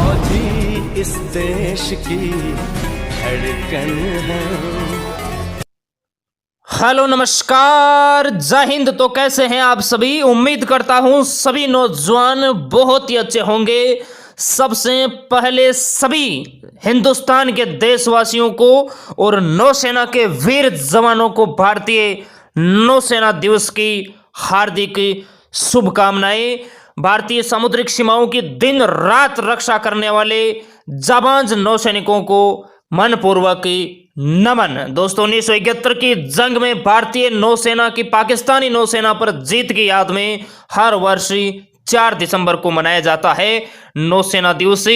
फौजी इस देश की धड़कन है। हेलो नमस्कार जय हिंद। तो कैसे हैं आप सभी? उम्मीद करता हूं सभी नौजवान बहुत ही अच्छे होंगे। सबसे पहले सभी हिंदुस्तान के देशवासियों को और नौसेना के वीर जवानों को भारतीय नौसेना दिवस की हार्दिक शुभकामनाएं। भारतीय समुद्रिक सीमाओं की दिन रात रक्षा करने वाले जाबांज नौसैनिकों को मनपूर्वक नमन। दोस्तों 1971 की जंग में भारतीय नौसेना की पाकिस्तानी नौसेना पर जीत की याद में हर वर्ष 4 दिसंबर को मनाया जाता है नौसेना दिवस।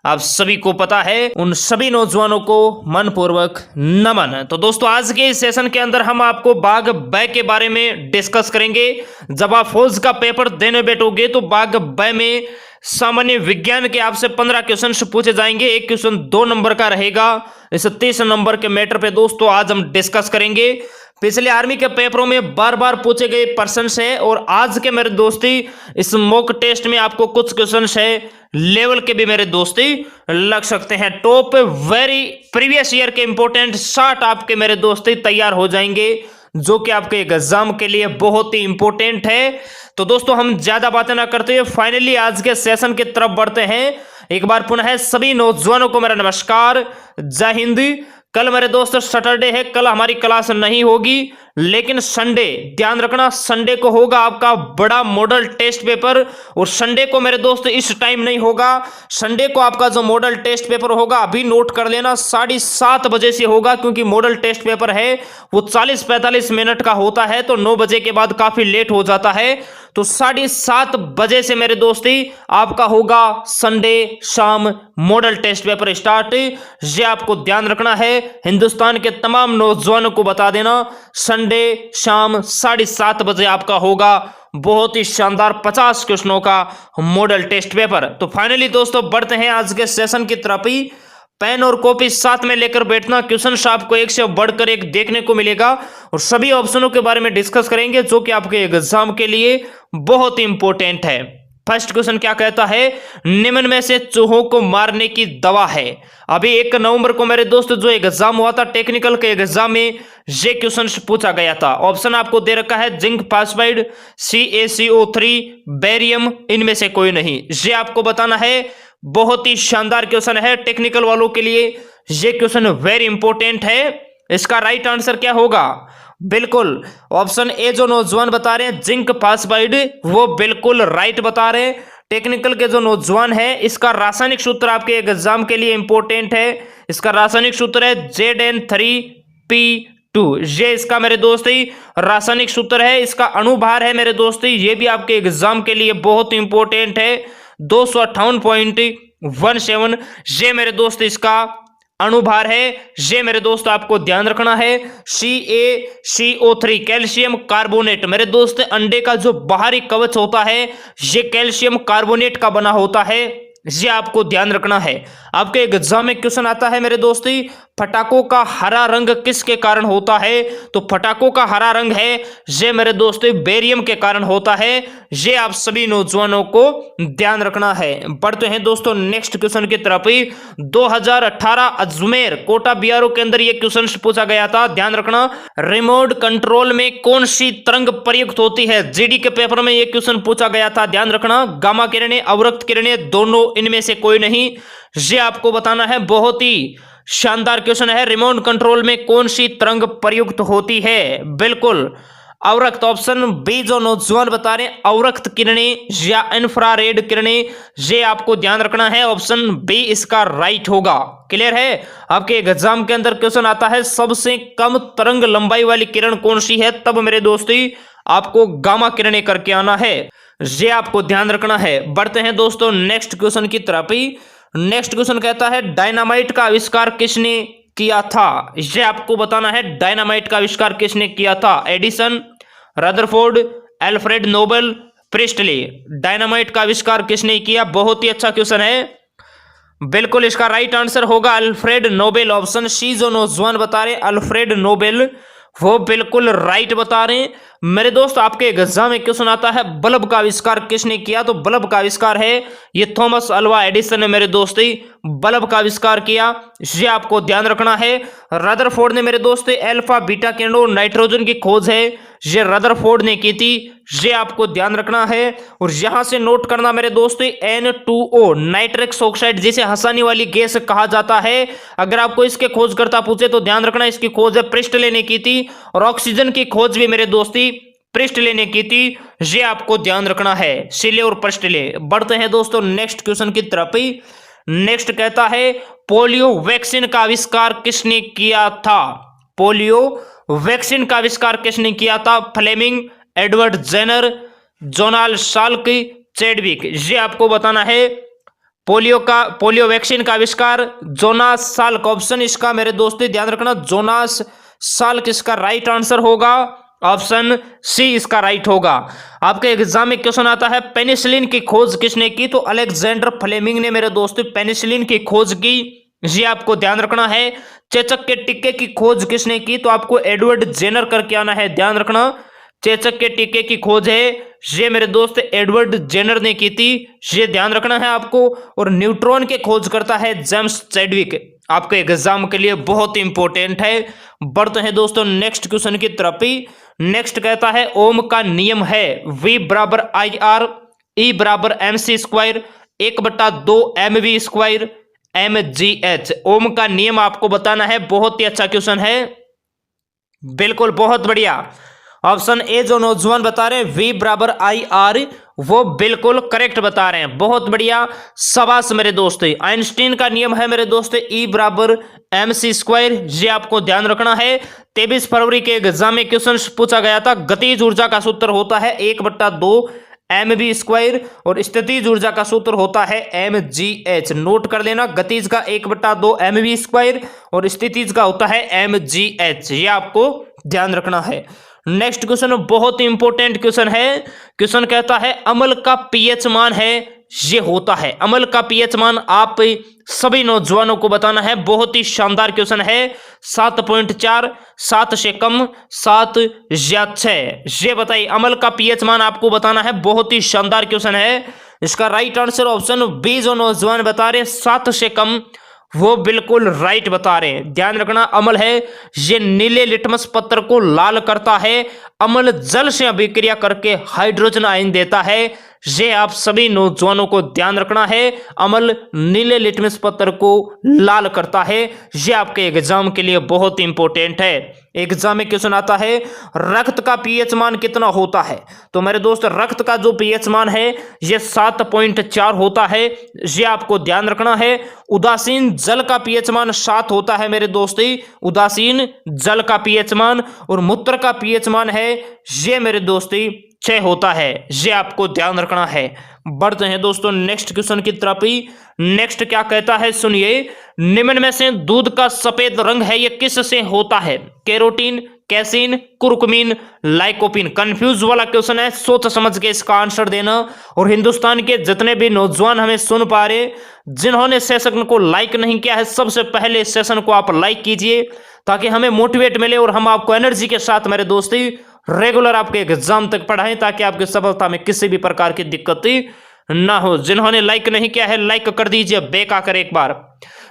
आप सभी को पता है, उन सभी नौजवानों को मनपूर्वक नमन। तो दोस्तों आज के इस सेशन के अंदर हम आपको बाघ ब के बारे में डिस्कस करेंगे। जब आप फौज का पेपर देने बैठोगे तो बाघ ब में सामान्य विज्ञान के आपसे 15 क्वेश्चन पूछे जाएंगे। एक क्वेश्चन 2 नंबर का रहेगा। इस 30 नंबर के मैटर पे दोस्तों आज हम डिस्कस करेंगे। पिछले आर्मी के पेपरों में बार बार पूछे गए प्रश्न है और आज के मेरे दोस्ती इस मॉक टेस्ट में आपको कुछ क्वेश्चन है लेवल के भी मेरे दोस्ती लग सकते हैं। टॉप वेरी प्रीवियस ईयर के इंपॉर्टेंट 60 आपके मेरे दोस्ती तैयार हो जाएंगे, जो कि आपके एग्जाम के लिए बहुत ही इंपॉर्टेंट है। तो दोस्तों हम ज्यादा बातें ना करते हुए फाइनली आज के सेशन की तरफ बढ़ते हैं। एक बार पुनः सभी नौजवानों को मेरा नमस्कार, जय हिंद। कल मेरे दोस्त सैटरडे है, कल हमारी क्लास नहीं होगी, लेकिन संडे ध्यान रखना, संडे को होगा आपका बड़ा मॉडल टेस्ट पेपर। और संडे को मेरे दोस्त इस टाइम नहीं होगा, संडे को आपका जो मॉडल टेस्ट पेपर होगा अभी नोट कर लेना 7:30 बजे से होगा, क्योंकि मॉडल टेस्ट पेपर है वो 40-45 मिनट का होता है, तो 9 बजे के बाद काफी लेट हो जाता है। तो 7:30 बजे से मेरे दोस्ती आपका होगा संडे शाम मॉडल टेस्ट पेपर स्टार्ट। ये आपको ध्यान रखना है, हिंदुस्तान के तमाम नौजवानों को बता देना, संडे शाम 7:30 बजे आपका होगा बहुत ही शानदार 50 क्वेश्चनों का मॉडल टेस्ट पेपर। तो फाइनली दोस्तों बढ़ते हैं आज के सेशन की तरफ ही। पेन और कॉपी साथ में लेकर बैठना, क्वेश्चन आपको एक से बढ़कर एक देखने को मिलेगा और सभी ऑप्शनों के बारे में डिस्कस करेंगे, जो कि आपके एग्जाम के लिए बहुत ही इंपॉर्टेंट है। फर्स्ट क्वेश्चन क्या कहता है, निम्न में से चूहों को मारने की दवा है। अभी 1 नवंबर को मेरे दोस्त जो एग्जाम हुआ था टेक्निकल के एग्जाम में ये क्वेश्चन पूछा गया था। ऑप्शन आपको दे रखा है जिंक फास्फाइड, CaCO3, बेरियम, इनमें से कोई नहीं। ये आपको बताना है, बहुत ही शानदार क्वेश्चन है टेक्निकल वालों के लिए। ये क्वेश्चन वेरी इंपॉर्टेंट है। इसका राइट आंसर क्या होगा? बिल्कुल ऑप्शन ए जो नौजवान बता रहे हैं जिंक फास्फाइड, वो बिल्कुल राइट बता रहे हैं। टेक्निकल के जो नौजवान है, इसका रासायनिक सूत्र आपके एग्जाम के लिए इंपॉर्टेंट है। इसका रासायनिक सूत्र है Zn3P2। ये इसका मेरे दोस्त ही रासायनिक सूत्र है। इसका अणुभार है मेरे दोस्त, ये भी आपके एग्जाम के लिए बहुत इंपॉर्टेंट है, 258.17। ये मेरे दोस्त इसका अणुभार है। ये मेरे दोस्त आपको ध्यान रखना है। CaCO3 कैल्शियम कार्बोनेट मेरे दोस्त, अंडे का जो बाहरी कवच होता है ये कैल्शियम कार्बोनेट का बना होता है, ये आपको ध्यान रखना है। आपके एग्जाम में क्वेश्चन आता है मेरे दोस्ती, पटाखों का हरा रंग किसके कारण होता है? तो पटाखों का हरा रंग है ये मेरे दोस्तों बेरियम के कारण होता है। ये आप सभी नौजवानों को ध्यान रखना है। बढ़ते हैं दोस्तों नेक्स्ट क्वेश्चन की तरफ ही। 2018 अजमेर कोटा बीआरओ के अंदर ये क्वेश्चन पूछा गया था, ध्यान रखना। रिमोट कंट्रोल में कौन सी तरंग प्रयुक्त होती है? जीडी के पेपर में ये क्वेश्चन पूछा गया था, ध्यान रखना। गामा किरणें, अवरक्त किरणें, दोनों, इनमें से कोई नहीं। ये आपको बताना है, बहुत ही शानदार क्वेश्चन है। रिमोट कंट्रोल में कौन सी तरंग प्रयुक्त होती है? बिल्कुल अवरक्त, ऑप्शन बी जो नौजवान बता रहे हैं अवरक्त किरणें या इंफ्रारेड किरणें, ये आपको ध्यान रखना है। ऑप्शन बी इसका राइट होगा। क्लियर है? आपके एग्जाम के अंदर क्वेश्चन आता है सबसे कम तरंग लंबाई वाली किरण कौन सी है, तब मेरे दोस्ती आपको गामा किरणें करके आना है, ये आपको ध्यान रखना है। बढ़ते हैं दोस्तों नेक्स्ट क्वेश्चन की तरफ ही। नेक्स्ट क्वेश्चन कहता है डायनामाइट का आविष्कार किसने किया था? ये आपको बताना है, डायनामाइट का आविष्कार किसने किया था? Edison, Rutherford, Alfred Nobel, priestly. Dynamite का आविष्कार किसने किया? बहुत ही अच्छा क्वेश्चन है। बिल्कुल इसका राइट आंसर होगा अल्फ्रेड नोबेल। ऑप्शन सी जो नौजवान बता रहे अल्फ्रेड नोबेल, वो बिल्कुल राइट बता रहे हैं मेरे दोस्त। आपके एग्जाम में क्वेश्चन आता है बल्ब का आविष्कार किसने किया, तो बल्ब का आविष्कार है ये थॉमस अल्वा एडिसन ने मेरे दोस्त बल्ब का आविष्कार किया, ये आपको ध्यान रखना है। रदरफोर्ड ने मेरे दोस्त अल्फा बीटा किरणों और नाइट्रोजन की खोज है, ये रदरफोर्ड ने की थी, ये आपको ध्यान रखना है। और यहां से नोट करना मेरे दोस्त N2O नाइट्रस ऑक्साइड जिसे हंसाने वाली गैस कहा जाता है, अगर आपको इसके खोजकर्ता पूछे तो ध्यान रखना इसकी खोज प्रिस्टले ने की थी। और ऑक्सीजन की खोज भी मेरे दोस्ती प्रिस्टले ने की थी, ये आपको ध्यान रखना है, सिले और प्रिस्टले। बढ़ते हैं दोस्तों नेक्स्ट क्वेश्चन की तरफ। नेक्स्ट कहता है पोलियो वैक्सीन का आविष्कार किसने किया था, पोलियो वैक्सीन का आविष्कार किसने किया था, Fleming, Edward Jenner, Jonas Salk, Chadwick, ये आपको बताना है। पोलियो वैक्सीन का आविष्कार जोनास साल्क, ऑप्शन इसका मेरे दोस्तों ध्यान रखना जोनास साल्क इसका राइट आंसर होगा, ऑप्शन सी इसका राइट होगा। आपके एग्जाम में क्वेश्चन आता है पेनिसिलिन की खोज किसने की, तो अलेक्जेंडर फ्लेमिंग ने मेरे दोस्तों पेनिसिलिन की खोज की, ये आपको ध्यान रखना है। चेचक के टीके की खोज किसने की, तो आपको एडवर्ड जेनर करके आना है, ध्यान रखना। चेचक के टीके की खोज है ये मेरे दोस्त एडवर्ड जेनर ने की थी, ये ध्यान रखना है आपको। और न्यूट्रॉन के खोज करता है जेम्स चैडविक, आपके एग्जाम के लिए बहुत इंपॉर्टेंट है। बढ़ते हैं दोस्तों नेक्स्ट क्वेश्चन की तरफ। नेक्स्ट कहता है ओम का नियम है V बराबर IR, E बराबर MC square, 1/2 MV square, MGH। ओम का नियम आपको बताना है, बहुत ही अच्छा क्वेश्चन है, बिल्कुल बहुत बढ़िया। ऑप्शन ए जो नौजवान बता रहे हैं V बराबर IR, वो बिल्कुल करेक्ट बता रहे हैं, बहुत बढ़िया, शाबाश मेरे दोस्त। आइंस्टीन का नियम है मेरे दोस्त E बराबर MC स्क्वायर, ये आपको ध्यान रखना है। 23 फरवरी के एग्जाम में क्वेश्चन पूछा गया था, गतिज ऊर्जा का सूत्र होता है 1/2 MV स्क्वायर और स्थितिज ऊर्जा का सूत्र होता है MGH, नोट कर लेना, गतिज का 1/2 MV स्क्वायर और स्थितिज का होता है MGH, ये आपको ध्यान रखना है। नेक्स्ट क्वेश्चन बहुत इंपॉर्टेंट क्वेश्चन है, क्वेश्चन कहता है अम्ल का पीएच मान है, ये होता है अम्ल का पीएच मान आप सभी नौजवानों को बताना है, बहुत ही शानदार क्वेश्चन है। 7.4, 7 से कम, 7 या 6, ये बताइए अम्ल का पीएच मान आपको बताना है, बहुत ही शानदार क्वेश्चन है। इसका राइट आंसर ऑप्शन बी जो नौजवान बता रहे हैं 7 से कम, वो बिल्कुल राइट बता रहे हैं, ध्यान रखना। अम्ल है ये नीले लिटमस पत्र को लाल करता है, अम्ल जल से अभिक्रिया करके हाइड्रोजन आयन देता है, ये आप सभी नौजवानों को ध्यान रखना है। अम्ल नीले लिटमस पत्र को लाल करता है, ये आपके एग्जाम के लिए बहुत इंपॉर्टेंट है। एग्जाम में क्वेश्चन आता है रक्त का पीएच मान कितना होता है, तो मेरे दोस्त रक्त का जो पीएच मान है ये 7.4 होता है, ये आपको ध्यान रखना है। उदासीन जल का पीएच मान 7 होता है मेरे दोस्त, उदासीन जल का पीएच मान। और मूत्र का पीएच मान है ये मेरे दोस्ती 6 होता है, ये आपको ध्यान रखना है। बढ़ते हैं दोस्तों नेक्स्ट क्वेश्चन की तरफ। नेक्स्ट क्या कहता है सुनिए, निम्न में से दूध का सफेद रंग है ये किस से होता है, carotene, casein, curcumin, lycopene. Confuse वाला क्वेश्चन है, सोच समझ के इसका आंसर देना। और हिंदुस्तान के जितने भी नौजवान हमें सुन पा रहे, जिन्होंने सेशन को लाइक नहीं किया है, सबसे पहले इस सेशन को आप लाइक कीजिए ताकि हमें मोटिवेट मिले और हम आपको एनर्जी के साथ मेरे दोस्ती रेगुलर आपके एग्जाम तक पढ़ाएं ताकि आपकी सफलता में किसी भी प्रकार की दिक्कत ना हो। जिन्होंने लाइक नहीं किया है लाइक कर दीजिए, बेक आकर एक बार।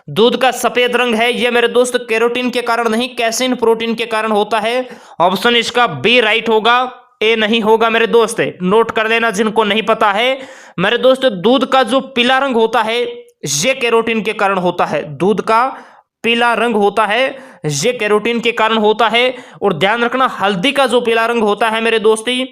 दूध का सफेद रंग है ये मेरे दोस्त कैरोटीन के कारण नहीं, कैसीन प्रोटीन के कारण होता है, ऑप्शन इसका बी राइट होगा, ए नहीं होगा मेरे दोस्त, नोट कर लेना जिनको नहीं पता है। मेरे दोस्त दूध का जो पीला रंग होता है ये कैरोटीन के कारण होता है, दूध का पीला रंग होता है ये कैरोटीन के कारण होता है। और ध्यान रखना हल्दी का जो पीला रंग होता है मेरे दोस्ती,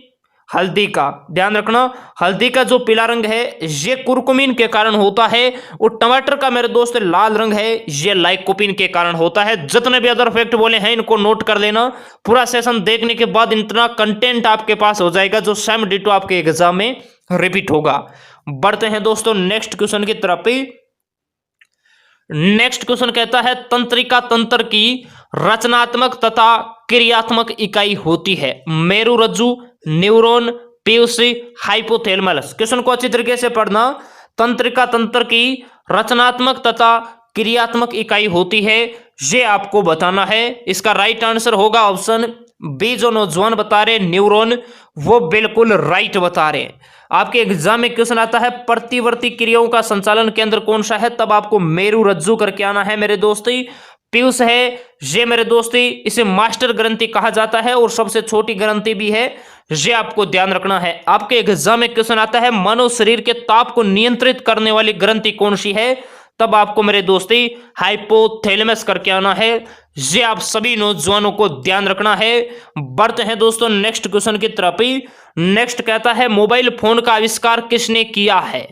हल्दी का ध्यान रखना, हल्दी का जो पीला रंग है ये कुर्कुमिन के कारण होता है। और टमाटर का मेरे दोस्त लाल रंग है ये लाइकोपिन के कारण होता है। जितने भी अदर फैक्ट बोले हैं इनको नोट कर लेना, पूरा सेशन देखने के बाद इतना कंटेंट आपके पास हो जाएगा जो सेम डिटो आपके एग्जाम में रिपीट होगा। बढ़ते हैं दोस्तों नेक्स्ट क्वेश्चन की तरफ। नेक्स्ट क्वेश्चन कहता है तंत्रिका तंत्र की रचनात्मक तथा क्रियात्मक इकाई होती है, मेरुरज्जु, न्यूरॉन, पीयूष, हाइपोथैलेमस। क्वेश्चन को अच्छी तरीके से पढ़ना। तंत्रिका तंत्र की रचनात्मक तथा क्रियात्मक इकाई होती है, ये आपको बताना है। इसका राइट आंसर होगा ऑप्शन बी, जो नौजवान बता रहे न्यूरॉन, वो बिल्कुल राइट बता रहे हैं। आपके एग्जाम में क्वेश्चन आता है प्रतिवर्ती क्रियाओं का संचालन केंद्र कौन सा है, तब आपको मेरु रज्जु करके आना है मेरे दोस्ती। पीयूष है ये मेरे दोस्ती, इसे मास्टर ग्रंथि कहा जाता है और सबसे छोटी ग्रंथि भी है, ये आपको ध्यान रखना है। आपके एग्जाम में क्वेश्चन आता है मानव शरीर के ताप को नियंत्रित करने वाली ग्रंथि कौन सी है, तब आपको मेरे दोस्ती हाइपोथैलेमस करके आना है। ये आप सभी नौजवानों को ध्यान रखना है। बढ़ते हैं दोस्तों नेक्स्ट क्वेश्चन की तरफ ही। नेक्स्ट कहता है मोबाइल फोन का आविष्कार किसने किया है,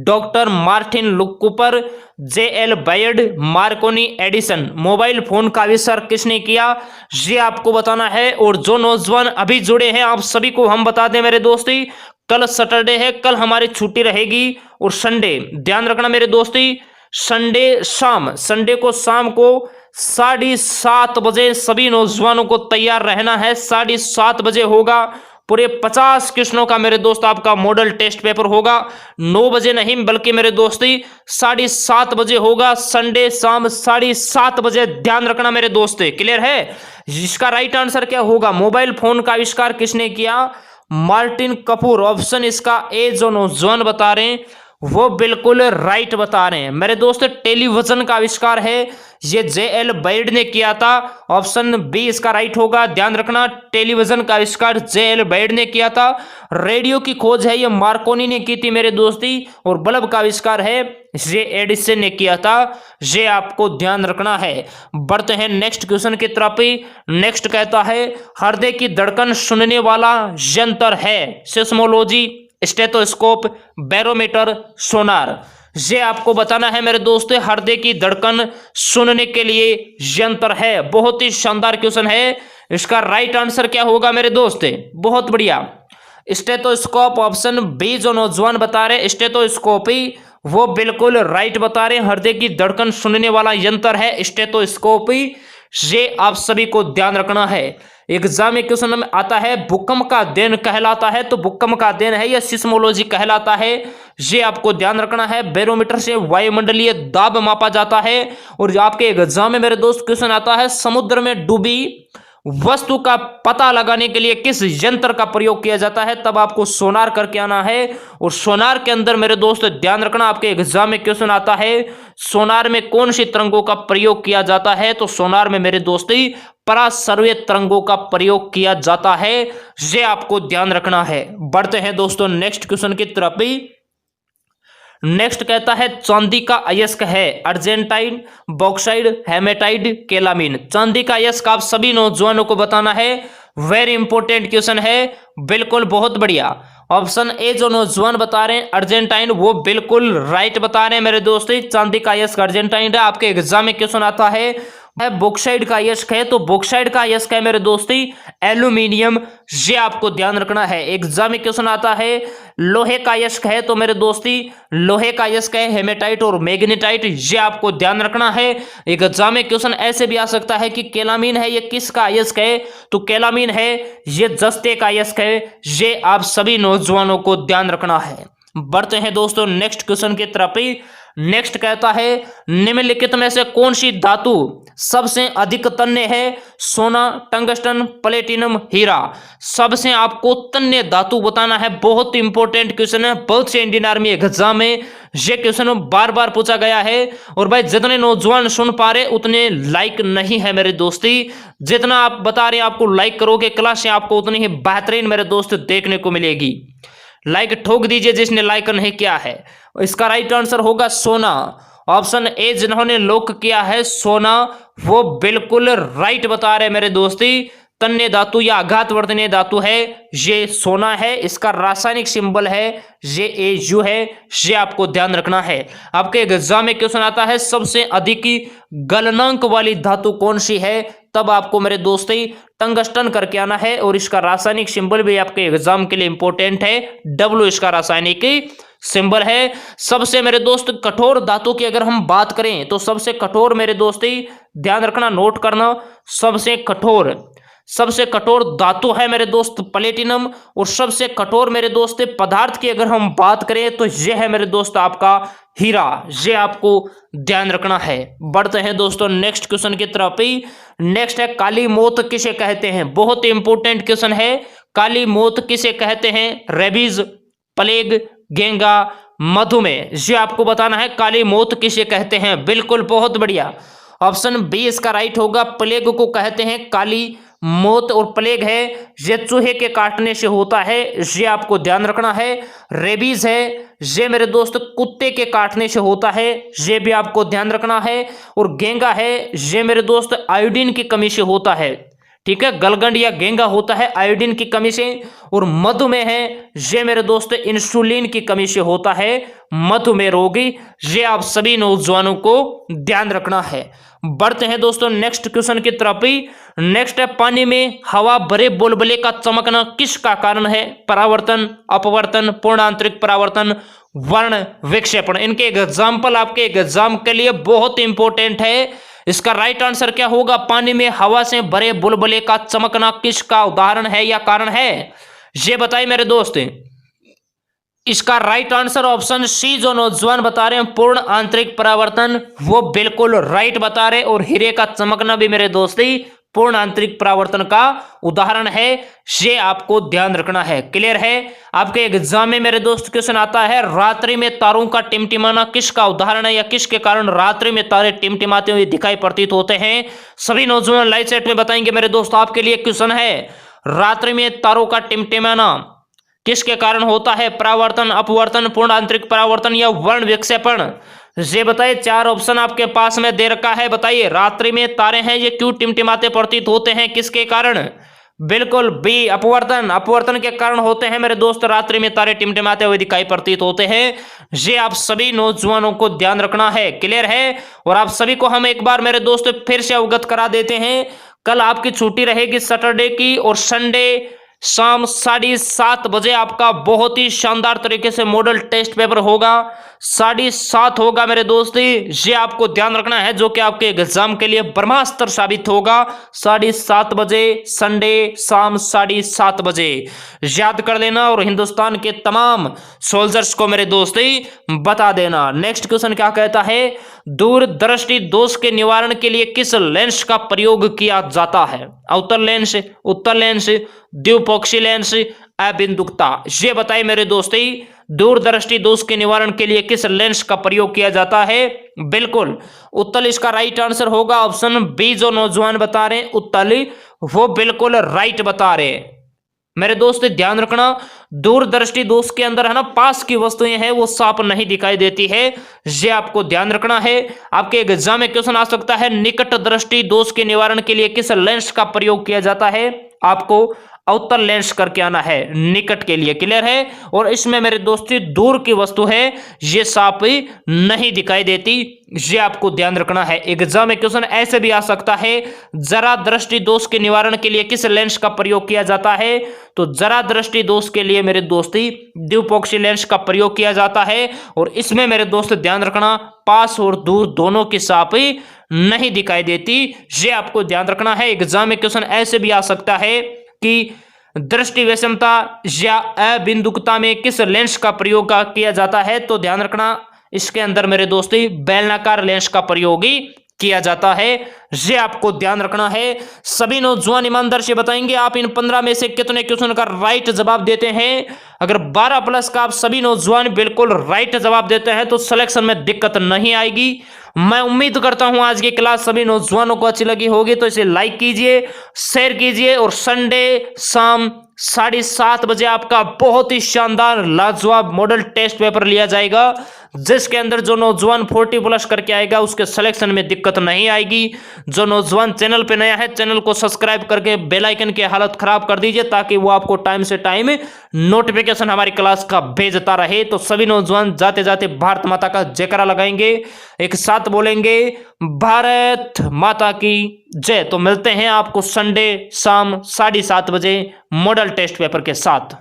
डॉक्टर मार्टिन कूपर, जे.एल. बायड, मार्कोनी, एडिसन। मोबाइल फोन का आविष्कार किसने किया, ये आपको बताना है। और जो नौजवान अभी जुड़े हैं आप सभी को हम बता दें मेरे दोस्ती, कल सैटरडे है, कल हमारी छुट्टी रहेगी और संडे ध्यान रखना मेरे दोस्ती, संडे को शाम को 7:30 बजे सभी नौजवानों को तैयार रहना है। 7:30 बजे होगा, पूरे 50 क्वेश्चनों का मेरे दोस्त आपका मॉडल टेस्ट पेपर होगा। 9 बजे नहीं बल्कि मेरे दोस्ती 7:30 बजे होगा, संडे शाम 7:30 बजे, ध्यान रखना मेरे दोस्ते। क्लियर है। इसका राइट आंसर क्या होगा, मोबाइल फोन का आविष्कार किसने किया, मार्टिन कपूर। ऑप्शन इसका ए, जो नौजवान बता रहे हैं वो बिल्कुल राइट बता रहे हैं मेरे दोस्त। टेलीविजन का आविष्कार है ये जे.एल. बायड ने किया था, ऑप्शन बी इसका राइट होगा, ध्यान रखना। टेलीविजन का आविष्कार जे.एल. बायड ने किया था। रेडियो की खोज है ये मार्कोनी ने की थी मेरे दोस्ती, और बल्ब का आविष्कार है ये एडिसन ने किया था, ये आपको ध्यान रखना है। बढ़ते हैं नेक्स्ट क्वेश्चन की तरफ ही। नेक्स्ट कहता है हृदय की धड़कन सुनने वाला यंत्र है, सिस्मोलॉजी, स्टेथोस्कोप, बैरोमीटर, सोनार। ये आपको बताना है मेरे दोस्तों, हृदय की धड़कन सुनने के लिए यंत्र है। बहुत ही शानदार क्वेश्चन है। इसका राइट आंसर क्या होगा मेरे दोस्त, बहुत बढ़िया, स्टेथोस्कोप। ऑप्शन बी, जो नौजवान बता रहे स्टेथोस्कोप ही, वो बिल्कुल राइट बता रहे हैं। हृदय की धड़कन सुनने वाला यंत्र है स्टेथोस्कोप ही, ये आप सभी को ध्यान रखना है। एग्जाम में क्वेश्चन में आता है भूकंप का अध्ययन कहलाता है, तो भूकंप का अध्ययन है या सिस्मोलॉजी कहलाता है, ये आपको ध्यान रखना है। बैरोमीटर से वायुमंडलीय दाब मापा जाता है। और आपके एग्जाम में मेरे दोस्त क्वेश्चन आता है समुद्र में डूबी वस्तु का पता लगाने के लिए किस यंत्र का प्रयोग किया जाता है, तब आपको सोनार करके आना है। और सोनार के अंदर मेरे दोस्त ध्यान रखना, आपके एग्जाम में क्वेश्चन आता है सोनार में कौन सी तरंगों का प्रयोग किया जाता है, तो सोनार में मेरे दोस्ती पराश्रव्य तरंगों का प्रयोग किया जाता है, ये आपको ध्यान रखना है। बढ़ते हैं दोस्तों नेक्स्ट क्वेश्चन की तरफ ही। नेक्स्ट कहता है चांदी का अयस्क है अर्जेंटाइन, बॉक्साइड, हेमेटाइट, केलामीन। चांदी का अयस्क आप सभी नौजवानों को बताना है, वेरी इंपॉर्टेंट क्वेश्चन है, बिल्कुल बहुत बढ़िया। ऑप्शन ए, जो नौजवान बता रहे हैं अर्जेंटाइन, वो बिल्कुल राइट बता रहे हैं मेरे दोस्तों। चांदी का अयस्क अर्जेंटाइन है। आपके एग्जाम में क्वेश्चन आता है बॉक्साइड का अयस्क है, तो बॉक्साइड का अयस्क है मेरे दोस्ती एल्यूमिनियम, ये आपको ध्यान रखना है। एग्जाम में क्वेश्चन आता है लोहे का अयस्क है, तो मेरे दोस्ती लोहे का अयस्क है हेमेटाइट और मैग्नेटाइट, ये आपको ध्यान रखना है। एग्जाम में क्वेश्चन ऐसे भी आ सकता है कि केलामीन है ये किसका अयस्क है, तो केलामीन है ये जस्ते का अयस्क है, ये आप सभी नौजवानों को ध्यान रखना है। बढ़ते हैं दोस्तों नेक्स्ट क्वेश्चन की तरफ ही। नेक्स्ट कहता है निम्नलिखित में से कौन सी धातु सबसे अधिक तन्य है, सोना, टंगस्टन, प्लेटिनम, हीरा। सबसे आपको तन्य धातु बताना है, बहुत इंपॉर्टेंट क्वेश्चन है, बहुत से इंडियन आर्मी एग्जाम में ये क्वेश्चन बार बार पूछा गया है। और भाई जितने नौजवान सुन पा रहे उतने लाइक नहीं है मेरे दोस्ती, जितना आप बता रहे हैं आपको लाइक करोगे क्लास से आपको उतनी ही बेहतरीन मेरे दोस्त देखने को मिलेगी। लाइक ठोक दीजिए जिसने लाइक नहीं किया है। इसका राइट आंसर होगा सोना। ऑप्शन ए, जिन्होंने लॉक किया है सोना, वो बिल्कुल राइट बता रहे मेरे दोस्ती। तन्य धातु या आघातवर्धनीय धातु है ये सोना है। इसका रासायनिक सिंबल है ये Au है, ये आपको ध्यान रखना है। आपके एग्जाम में क्वेश्चन आता है सबसे अधिक गलनांक वाली धातु कौन सी है, तब आपको मेरे दोस्ती टंगस्टन करके आना है। और इसका रासायनिक सिंबल भी आपके एग्जाम के लिए इंपॉर्टेंट है, W इसका रासायनिक सिंबल है। सबसे मेरे दोस्त कठोर धातु की अगर हम बात करें तो सबसे कठोर मेरे दोस्ती ध्यान रखना, नोट करना, सबसे कठोर सबसे कठोर धातु है मेरे दोस्त प्लेटिनम, और सबसे कठोर मेरे दोस्त पदार्थ की अगर हम बात करें तो यह है मेरे दोस्त आपका हीरा। ये आपको ध्यान रखना है। बढ़ते हैं दोस्तों नेक्स्ट क्वेश्चन की तरफ ही। नेक्स्ट है काली मौत किसे कहते हैं। बहुत इंपॉर्टेंट क्वेश्चन है। काली मौत किसे कहते हैं। रेबीज, प्लेग, गेंगा, मधुमेह, ये आपको बताना है काली मौत किसे कहते हैं। बिल्कुल, बहुत बढ़िया। ऑप्शन बी इसका राइट होगा। प्लेग को कहते हैं काली मौत, और प्लेग है ये चूहे के काटने से होता है, ये आपको ध्यान रखना है। रेबीज है ये मेरे दोस्त कुत्ते के काटने से होता है, ये भी आपको ध्यान रखना है। और गेंगा है ये मेरे दोस्त आयोडीन की कमी से होता है, ठीक है, गलगंड या गेंगा होता है आयोडीन की कमी से। और मधुमेह है ये मेरे दोस्त इंसुलिन की कमी से होता है, मधुमेह रोगी। ये आप सभी नौजवानों को ध्यान रखना है। बढ़ते हैं दोस्तों नेक्स्ट क्वेश्चन की तरफ ही। नेक्स्ट है पानी में हवा भरे बुलबुले का चमकना किसका कारण है। परावर्तन, अपवर्तन, पूर्ण आंतरिक परावर्तन, वर्ण विक्षेपण। इनके एग्जाम्पल आपके एग्जाम के लिए बहुत इंपॉर्टेंट है। इसका राइट आंसर क्या होगा। पानी में हवा से भरे बुलबुले का चमकना किसका उदाहरण है या कारण है, ये बताइए मेरे दोस्त। इसका राइट आंसर ऑप्शन सी जो नौजवान बता रहे हैं पूर्ण आंतरिक परावर्तन, वो बिल्कुल राइट बता रहे। और हीरे का चमकना भी मेरे दोस्ती पूर्ण आंतरिक परावर्तन का उदाहरण है, ये आपको ध्यान रखना है। क्लियर है। आपके एग्जाम में मेरे दोस्त क्वेश्चन आता है रात्रि में तारों का टिमटिमाना किसका उदाहरण है, या किसके कारण रात्रि में तारे टिमटिमाते हुए दिखाई प्रतीत होते हैं। सभी नौजवान लाइव चैट में बताएंगे मेरे दोस्त। आपके लिए क्वेश्चन है रात्रि में तारों का टिमटिमाना किसके कारण होता है। परावर्तन, अपवर्तन, पूर्ण आंतरिक परावर्तन या वर्ण विक्षेपण। ये बताइए, चार ऑप्शन आपके पास में दे रखा है। बताइए रात्रि में तारे हैं ये क्यों टिमटिमाते प्रतीत होते हैं, किसके कारण। बिल्कुल बी अपवर्तन, अपवर्तन के कारण होते हैं मेरे दोस्त। रात्रि में तारे टिमटिमाते हुए दिखाई प्रतीत होते हैं। ये आप सभी नौजवानों को ध्यान रखना है। क्लियर है। और आप सभी को हम एक बार मेरे दोस्त फिर से अवगत करा देते हैं। कल आपकी छुट्टी रहेगी सैटरडे की, और संडे शाम 7:30 बजे आपका बहुत ही शानदार तरीके से मॉडल टेस्ट पेपर होगा। 7:30 होगा मेरे दोस्त, ये आपको ध्यान रखना है, जो कि आपके एग्जाम के लिए ब्रह्मास्त्र साबित होगा। 7:30 बजे संडे शाम 7:30 बजे याद कर लेना, और हिंदुस्तान के तमाम सोल्जर्स को मेरे दोस्त बता देना। नेक्स्ट क्वेश्चन क्या कहता है, दूरदृष्टि दोष के निवारण के लिए किस लेंस का प्रयोग किया जाता है। अवतल लेंस, उत्तल लेंस, द्विपक्षीय लेंस, अबिंदुकता। ये बताइए मेरे दोस्त, दूरदृष्टि दोष के निवारण के लिए किस लेंस का प्रयोग किया जाता है। बिल्कुल उत्तल इसका राइट आंसर होगा। ऑप्शन बी जो नौजवान बता रहे हैं उत्तल, वो बिल्कुल राइट बता रहे हैं। मेरे दोस्त ध्यान रखना, दूरदृष्टि दोष के अंदर है ना पास की वस्तुएं हैं वो साफ नहीं दिखाई देती है, ये आपको ध्यान रखना है। आपके एग्जाम में क्वेश्चन आ सकता है निकट दृष्टि दोष के निवारण के लिए किस लेंस का प्रयोग किया जाता है। आपको अवतल लेंस करके आना है निकट के लिए। क्लियर है। और इसमें मेरे दोस्ती दूर की वस्तु है ये साफ नहीं दिखाई देती, ये आपको ध्यान रखना है। एग्जाम में क्वेश्चन ऐसे भी आ सकता है जरा दृष्टि दोष के निवारण के लिए किस लेंस का प्रयोग किया जाता है। तो जरा दृष्टि दोष के लिए मेरे दोस्ती द्विपक्षीय लेंस का प्रयोग किया जाता है। और इसमें मेरे दोस्त ध्यान रखना पास और दूर दोनों की साफ नहीं दिखाई देती, ये आपको ध्यान रखना है। एग्जाम में क्वेश्चन ऐसे भी आ सकता है कि दृष्टि विषमता या अबिंदुकता में किस लेंस का प्रयोग किया जाता है। तो ध्यान रखना इसके अंदर मेरे दोस्ती बेलनाकार लेंस का प्रयोग ही किया जाता है, ये आपको ध्यान रखना है। सभी नौजवान ईमानदार से बताएंगे आप इन 15 में से कितने क्वेश्चन का राइट जवाब देते हैं। अगर 12 प्लस का आप सभी नौजवान बिल्कुल राइट जवाब देते हैं तो सिलेक्शन में दिक्कत नहीं आएगी। मैं उम्मीद करता हूं आज की क्लास सभी नौजवानों को अच्छी लगी होगी, तो इसे लाइक कीजिए, शेयर कीजिए। और संडे शाम 7:30 बजे आपका बहुत ही शानदार लाजवाब मॉडल टेस्ट पेपर लिया जाएगा, जिसके अंदर जो नौजवान 40 प्लस करके आएगा उसके सिलेक्शन में दिक्कत नहीं आएगी। जो नौजवान चैनल पे नया है चैनल को सब्सक्राइब करके बेल आइकन की हालत खराब कर दीजिए, ताकि वो आपको टाइम से टाइम नोटिफिकेशन हमारी क्लास का भेजता रहे। तो सभी नौजवान जाते जाते भारत माता का जयकारा लगाएंगे, एक साथ बोलेंगे भारत माता की जय। तो मिलते हैं आपको संडे शाम 7:30 बजे मॉडल टेस्ट पेपर के साथ।